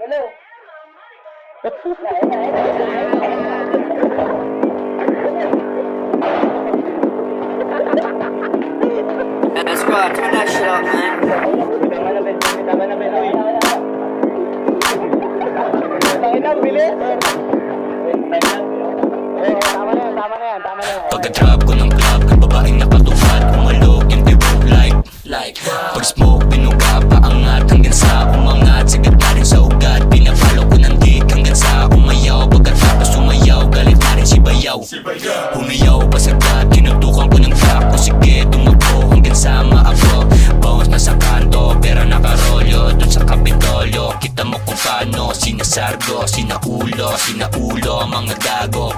Hello. Let's go, turn that shit up, man. Tama na, Ben. Uy. Tangin na, bilis. Tama na yan. Pagka-drop ko ng club, ang babaeng nakatupad, umalog yung tibok like pag-smoke, binuga pa angat hanggang sa umangat, sigat na rin sa ugat, pinapalo ko ng dick hanggang sa umayaw, pagkatapos umayaw, galit na rin si Bayaw. Humiyaw pa sagkat, tinutukan ko ng track ko, sige tumakbo hanggang sa maako, bounce na sa kanto, pero nakarolyo dun sa Kapitolyo, kita mo kung paano sinasargo, sinaulo, mga gago,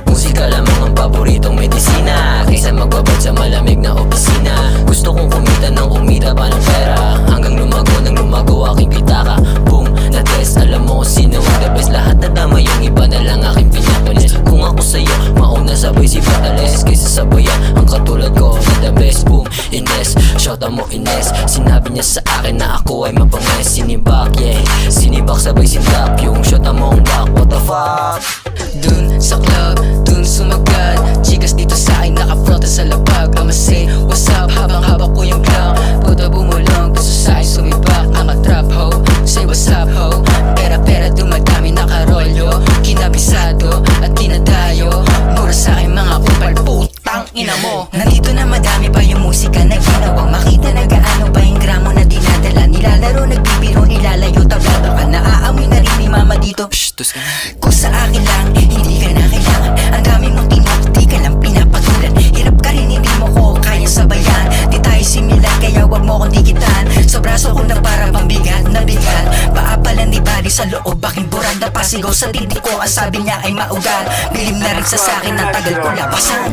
musika lamang ang paboritong medisina, kaysa magbabad sa malamig na opisina. Gusto kong kumita ng kumita pa ng pera, hanggang lumago aking pitaka. Boom, na-test, alam mo kung sino ang the best. Lahat na dama, yung iba na lang aking pinapalis. Kung ako sa'yo, mauna sabay si Fatales, kaysa sabayan ang katulad ko na the best. Boom, Ines, shoutout mo Ines. Sinabi niya sa akin na ako ay mabangis. Sinibak, yeah, sinibak sabay sindak. Yung shoutout mong back, what the fuck. Dun sa club, dun sumagat, chikas dito sa akin nakafronta sa labag. I'ma say what's up habang hawak ko yung clown. Puta bumulong, gusto sa akin sumibak. I'm a trap ho, say what's up ho. Pera dumadami nakarolyo, kinabisado at dinadayo. Mura sa akin mga kupal, putang ina mo. Nandito na madami pa yung musika na ginawang makita na gaano pa yung gramo na dinadala. Nilalaro, nagbibiro, nilalayo, tablado ka. Naaamoy na rin ni mama dito. Shh, kung sa akin lang, hindi ka na kailangan. Ang dami mong tinok, di ka lang pinapatulan. Hirap ka rin, hindi mo ko kaya sabayan. Di tayo similar, kaya wag mo kong dikitan. Sa braso ko na para bang bigat na bigat. Paapalan ni bali sa loob, aking buranda pasigaw sa titik ko. Ang sabi niya ay maugal, bilim na rin sa sakin ng tagal ko labasan.